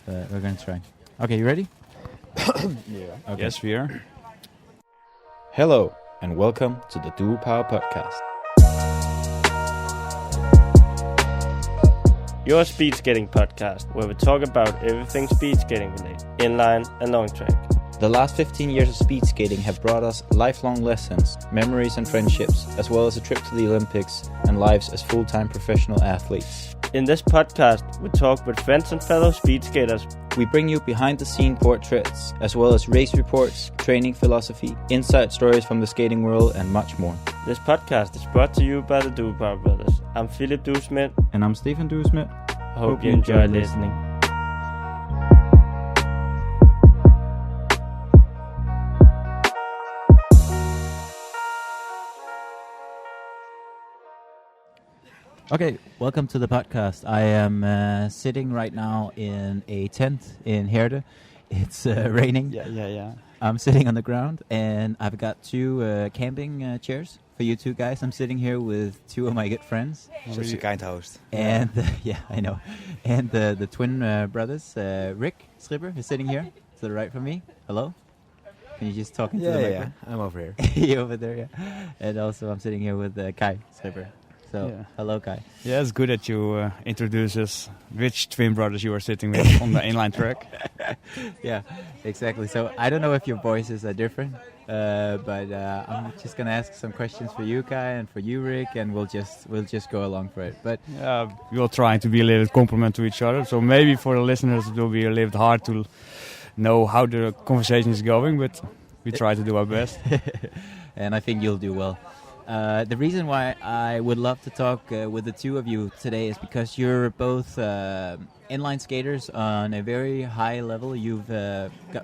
we're gonna try. Okay, you ready? Yeah. Okay. Yes, we are. Hello, and welcome to the Dual Power Podcast. Your speed skating podcast, where we talk about everything speed skating related, inline and long track. The last 15 years of speed skating have brought us lifelong lessons, memories and friendships, as well as a trip to the Olympics and lives as full-time professional athletes. In this podcast, we talk with friends and fellow speed skaters. We bring you behind-the-scene portraits, as well as race reports, training philosophy, inside stories from the skating world, and much more. This podcast is brought to you by the Duval Brothers. I'm Philip Dusmit. And I'm Stephen Dusmit. Hope you enjoy listening. Okay, welcome to the podcast. I am sitting right now in a tent in Heerde. It's raining. Yeah. I'm sitting on the ground, and I've got two camping chairs for you two guys. I'm sitting here with two of my good friends. Such a kind host. And, yeah, I know. And the twin brothers, Rick Schipper is sitting here to the right from me. Hello. Can you just talk into the microphone? Yeah. I'm over here. You're over there, yeah. And also I'm sitting here with Kay Schipper. So, hello, Kay. Yeah, it's good that you introduce us which twin brothers you are sitting with on the inline track. Yeah, exactly. So I don't know if your voices are different, but I'm just gonna ask some questions for you, Kay, and for you, Rick, and we'll just go along for it. But We'll try to be a little bit compliment to each other. So maybe for the listeners it will be a little bit hard to know how the conversation is going, but we try to do our best. And I think you'll do well. The reason why I would love to talk with the two of you today is because you're both inline skaters on a very high level. You've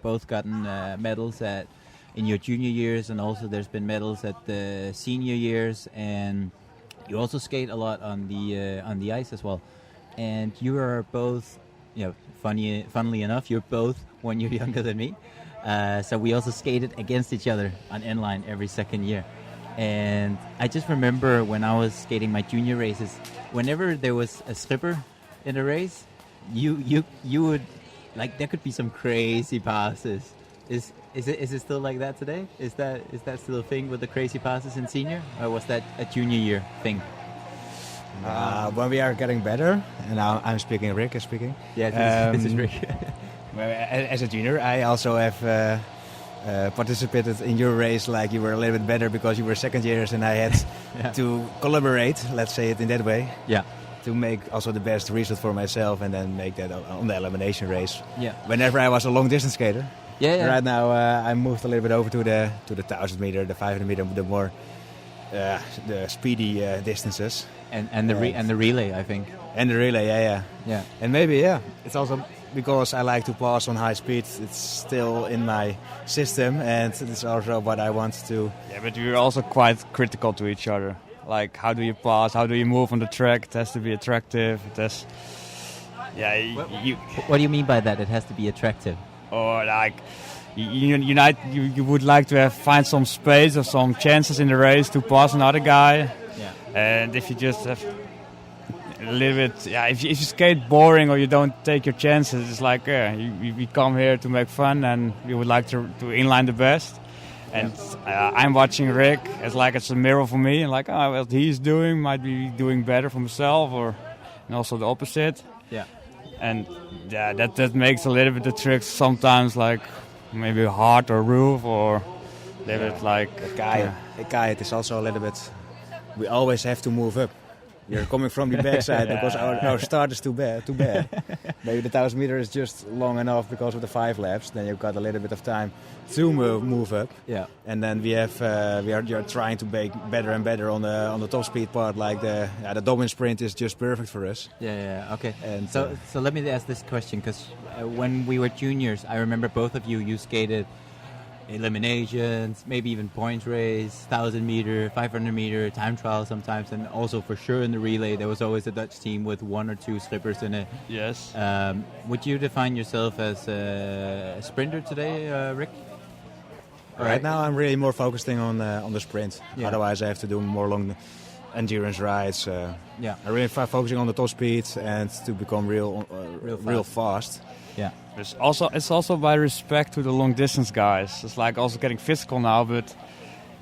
both gotten medals in your junior years, and also there's been medals at the senior years. And you also skate a lot on the ice as well. And you are both, funnily enough, you're both 1 year younger than me. So we also skated against each other on inline every second year. And I just remember when I was skating my junior races, whenever there was a Schipper in a race, you would, like, there could be some crazy passes. Is it still like that today? Is that still a thing with the crazy passes in senior, or was that a junior year thing? When we are getting better, and now I'm speaking, Rick is speaking. Yeah, this is Rick. Well, as a junior, I also have participated in your race. Like, you were a little bit better because you were second years, and I had to collaborate, let's say it in that way. Yeah. To make also the best result for myself, and then make that on the elimination race. Yeah. Whenever I was a long distance skater. Yeah. Right now I moved a little bit over to the 1,000 meter, the 500 meter, the more the speedy distances. And the relay, I think. And the relay, yeah. And maybe, it's also because I like to pass on high speed. It's still in my system, and it's also what I want to. Yeah, but we're also quite critical to each other. Like, how do you pass? How do you move on the track? It has to be attractive. It has. Yeah. What do you mean by that? It has to be attractive. Or like, you would like to find some space or some chances in the race to pass another guy. Yeah. And if you just have a little bit, if you skate boring or you don't take your chances, it's like we come here to make fun, and we would like to inline the best. And I'm watching Rick as like it's a mirror for me, and like, what he's doing might be doing better for himself, and also the opposite. Yeah. And that makes a little bit the tricks sometimes like maybe hard or rough or a little bit like Kay, it is also a little bit. We always have to move up. We're coming from the backside because our start is too bad. Maybe the 1,000 meter is just long enough because of the 5 laps. Then you've got a little bit of time to move up. Yeah. And then we are trying to make better and better on the top speed part. Like the Dublin sprint is just perfect for us. Yeah. Okay. And so let me ask this question, because when we were juniors, I remember both of you skated eliminations, maybe even points race, 1,000 meter, 500 meter, time trial sometimes, and also for sure in the relay there was always a Dutch team with 1 or 2 Schippers in it. Yes. Would you define yourself as a sprinter today, Rick? Right now I'm really more focusing on the sprint. Yeah. Otherwise I have to do more long endurance rides. I'm really focusing on the top speed and to become real fast. Yeah. It's also by respect to the long distance guys. It's like also getting physical now, but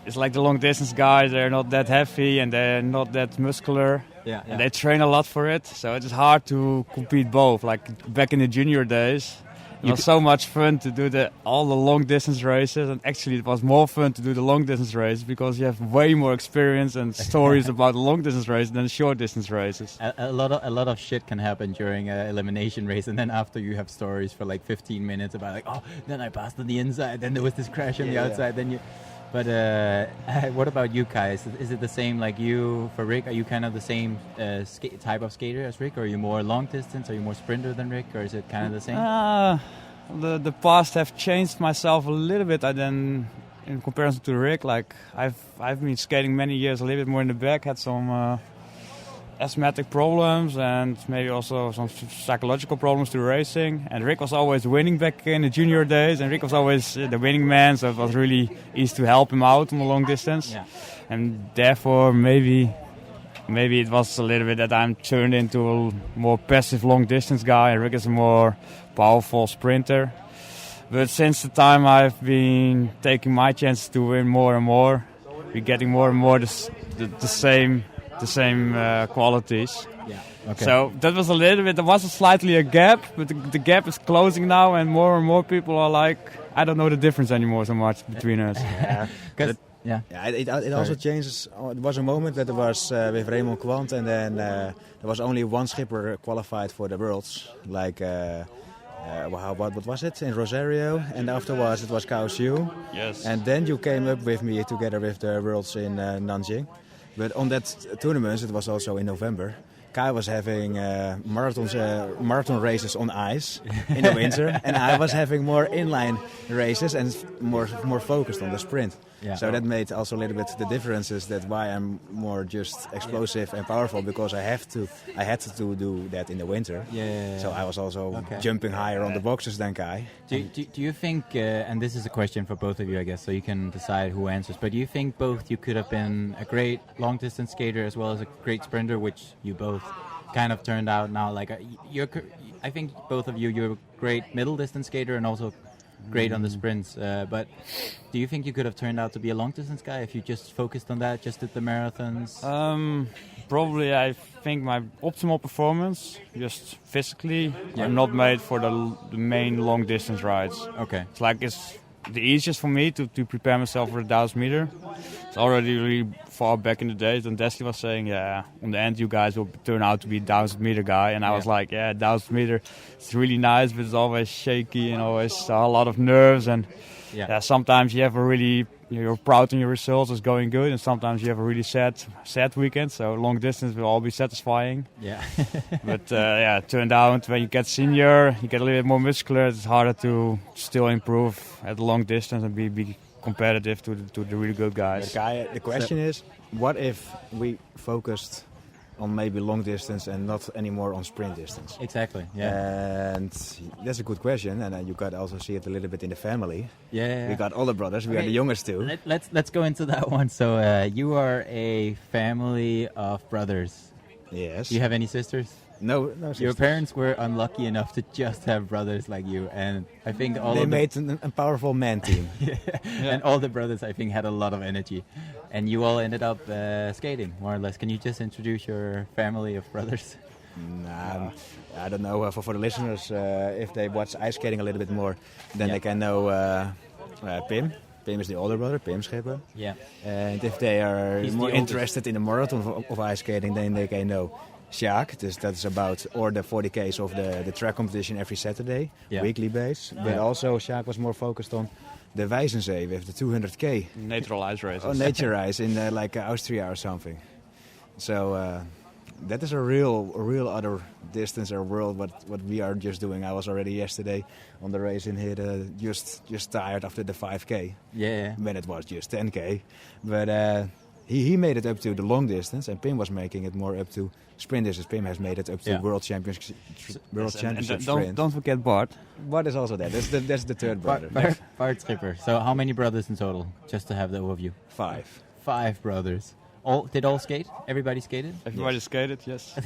it's like the long distance guys, they're not that heavy and they're not that muscular. Yeah. And they train a lot for it, so it's hard to compete both. Like back in the junior days, it was so much fun to do all the long distance races, and actually it was more fun to do the long distance races because you have way more experience and stories about the long distance races than short distance races. A lot of shit can happen during an elimination race, and then after you have stories for like 15 minutes about like, oh, then I passed on the inside, then there was this crash on the outside, then you. But what about you, Kai? Is it the same like you for Rick? Are you kind of the same type of skater as Rick, or are you more long distance? Are you more sprinter than Rick, or is it kind of the same? The past have changed myself a little bit. In comparison to Rick, like I've been skating many years, a little bit more in the back, had some asthmatic problems and maybe also some psychological problems to racing. And Rick was always winning back in the junior days, and Rick was always the winning man, so it was really easy to help him out on the long distance. Yeah. And therefore maybe it was a little bit that I'm turned into a more passive long distance guy, and Rick is a more powerful sprinter. But since the time I've been taking my chances to win more and more, we're getting more and more the same qualities. Yeah. Okay. So that was a little bit. There was slightly a gap, but the gap is closing now, and more people are like, I don't know the difference anymore so much between us. It also changes. It was a moment that there was with Raymond Quant, and then there was only one skipper qualified for the Worlds. Like, what was it in Rosario? And afterwards it was Kao Xiu. Yes. And then you came up with me together with the Worlds in Nanjing. But on that tournament, it was also in November. Kai was having marathon races on ice in the winter, and I was having more inline races and more focused on the sprint. Yeah. So that made also a little bit the differences. That's why I'm more just explosive and powerful, because I had to do that in the winter. Yeah. So I was also jumping higher on the boxes than Kai. Do you think, and this is a question for both of you, I guess, so you can decide who answers, but do you think both you could have been a great long distance skater as well as a great sprinter, which you both kind of turned out now? Like I think both of you're a great middle distance skater and also great on the sprints, but do you think you could have turned out to be a long distance guy if you just focused on that, just did the marathons? Probably, I think my optimal performance, just physically, I'm not made for the main long distance rides. Okay. It's the easiest for me to prepare myself for the 1,000 meter. It's already really far back in the days, and Desley was saying, on the end you guys will turn out to be a 1,000 meter guy, and I was like, 1,000 meter, it's really nice, but it's always shaky and always a lot of nerves, and sometimes you have you're proud on your results, it's going good, and sometimes you have a really sad weekend, so long distance will all be satisfying. Yeah. But it turned out when you get senior, you get a little bit more muscular, it's harder to still improve at the long distance and be competitive to the really good guys. The question is, what if we focused on maybe long distance and not anymore on sprint distance? Exactly, yeah. And that's a good question, and you could also see it a little bit in the family. Yeah. We got older brothers, we are the youngest too. Let's go into that one. So you are a family of brothers. Yes. Do you have any sisters? No sisters. Your parents were unlucky enough to just have brothers like you, and I think they made a powerful man team. And all the brothers, I think, had a lot of energy, and you all ended up skating more or less. Can you just introduce your family of brothers? I don't know. For the listeners, if they watch ice skating a little bit more, then they can know Pim. Pim is the older brother, Kay Schipper. Yeah. And if they are more interested in the marathon of ice skating, then they can know Sjaak. That's about, or the 40Ks of the track competition every Saturday, weekly base. But also Sjaak was more focused on the Wijzenzee with the 200K. Natural ice races. Oh, nature ice in like Austria or something. So that is a real other distance or world what we are just doing. I was already yesterday on the race in Heerde, just tired after the 5K. Yeah. When it was just 10K. But he made it up to the long distance, and Pim was making it more up to sprint distance. Pim has made it up to World Championship sprint. Don't forget Bart. Bart is also there. That's the third brother. Bart Schipper. So how many brothers in total, just to have the overview? 5. 5 brothers. Did all skate? Everybody skated? Everybody skated, yes.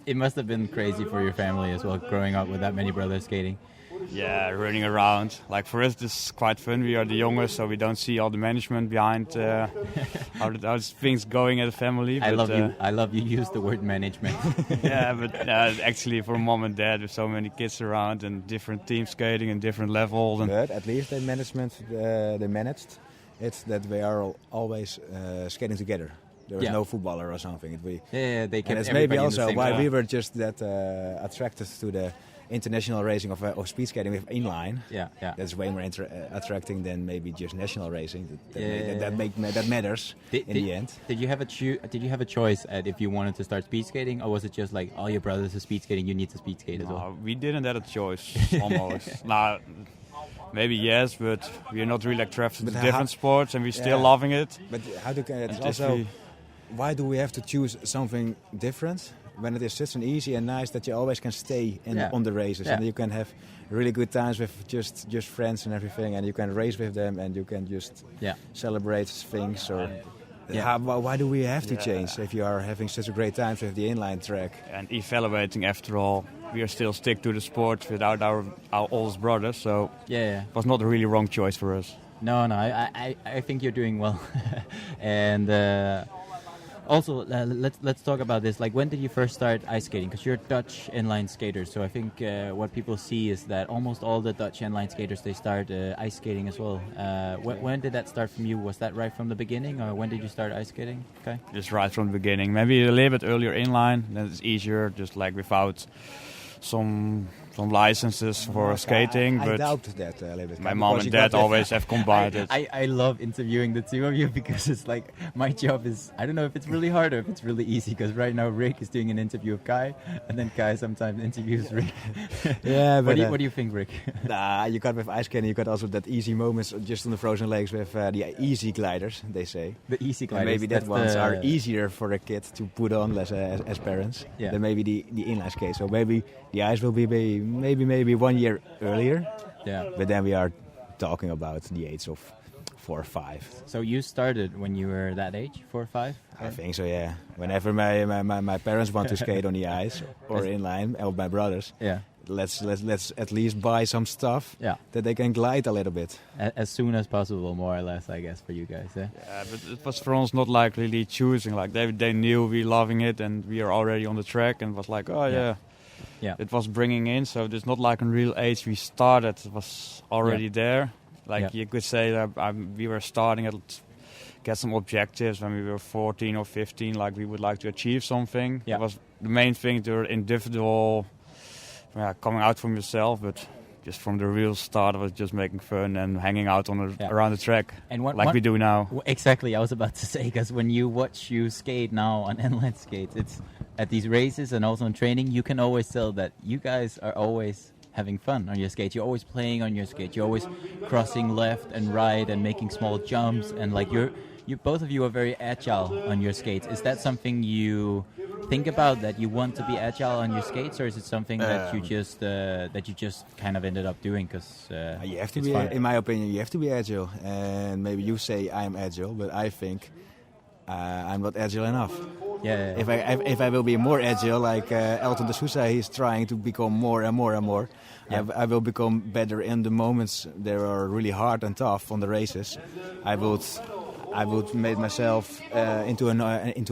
It must have been crazy for your family as well, growing up with that many brothers skating. Yeah, running around. Like for us, this is quite fun. We are the youngest, so we don't see all the management behind how things going as a family. I love you use the word management. Yeah, but actually for mom and dad, with so many kids around and different teams skating and different levels. But at least they managed it that we are always skating together. There was no footballer or something. They kept. And it's maybe also why we we were just that attracted to the international racing of speed skating with inline. Yeah. That's way more attracting than maybe just national racing. That matters in the end. Did you have a choice at if you wanted to start speed skating, or was it just like all your brothers are speed skating, you need to speed skate as well? We didn't have a choice almost. Maybe yes, but we're not really attracted to different sports, and we're still loving it. But how do it's also? Why do we have to choose something different when it is such an easy and nice that you always can stay on the races and you can have really good times with just friends and everything, and you can race with them and you can just celebrate things or. Why do we have to change if you are having such a great time with the inline track? And evaluating, after all, we are still stick to the sport without our oldest brother, so it was not a really wrong choice for us. No, I think you're doing well. And also, let's talk about this. Like, when did you first start ice skating? Because you're Dutch inline skaters, so I think what people see is that almost all the Dutch inline skaters, they start ice skating as well. When did that start from you? Was that right from the beginning, or when did you start ice skating? Okay. Just right from the beginning. Maybe a little bit earlier inline, then it's easier, just like without some licenses for skating. I but doubt that a little bit. My mom and dad always have combined it. I love interviewing the two of you because it's like my job is, I don't know if it's really hard or if it's really easy, because right now Rick is doing an interview of Kai, and then Kai sometimes interviews Rick. Yeah, but what do you think, Rick? You got with ice skating, you got also that easy moments just on the frozen lakes with the easy gliders, they say. The easy gliders. And maybe that ones are easier for a kid to put on as parents than maybe the inline skate. So maybe the ice will be maybe 1 year earlier. Yeah. But then we are talking about the age of 4 or 5. So you started when you were that age, 4 or 5? I think so, yeah. Whenever my parents want to skate on the ice or inline, or my brothers, let's at least buy some stuff that they can glide a little bit. As soon as possible, more or less, I guess, for you guys. Yeah, but it was for us not like really choosing. Like they knew we loving it and we are already on the track, and was like, it was bringing in. So it's not like in real age we started. It was already there. Like you could say that we were starting at get some objectives when we were 14 or 15. Like we would like to achieve something. It was the main thing to individual. Coming out from yourself, but just from the real start, it was just making fun and hanging out on around the track, and we do now. Exactly, I was about to say, because when you watch you skate now on inline skates, it's at these races and also in training, you can always tell that you guys are always having fun on your skate. You're always playing on your skate. You're always crossing left and right and making small jumps, and like you both of you are very agile on your skates. Is that something you think about, that you want to be agile on your skates, or is it something that you just kind of ended up doing because you have to be fun? In my opinion, you have to be agile, and maybe you say I'm agile, but I think I'm not agile enough. If I will be more agile, like Elton de Sousa, he's trying to become more and more and more. I will become better in the moments that are really hard and tough on the races. I would make myself into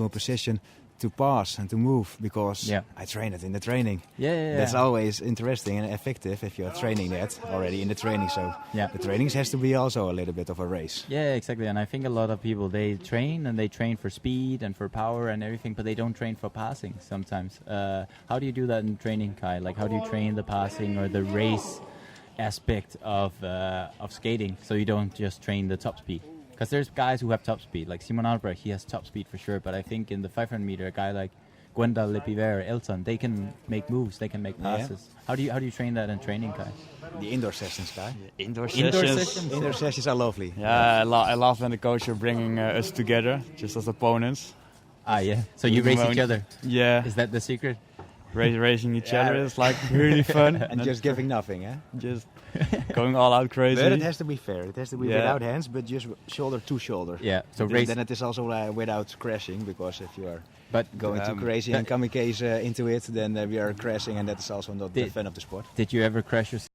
a position to pass and to move, because I train it in the training. That's always interesting and effective if you're training that already in the training. So the trainings has to be also a little bit of a race. Yeah, exactly. And I think a lot of people, they train for speed and for power and everything, but they don't train for passing sometimes. How do you do that in training, Kai? Like, how do you train the passing or the race aspect of skating, so you don't just train the top speed? Because there's guys who have top speed, like Simon Albrecht, he has top speed for sure. But I think in the 500 meter, a guy like Gwenda Lepiver, Elton, they can make moves, they can make passes. How do you train that in training, Kai? The indoor sessions, Kai. Indoor sessions. Indoor sessions are lovely. Yeah, I love when the coach are bringing us together, just as opponents. So you race each other. Yeah. Is that the secret? racing each other is like really fun. And just giving nothing, eh? Just going all out crazy. But it has to be fair. It has to be Yeah. without hands, but just shoulder to shoulder. Yeah. So Then it is also without crashing, because if you are going too crazy but- and kamikaze into it, then we are crashing, and that is also not the fun of the sport. Did you ever crash yourself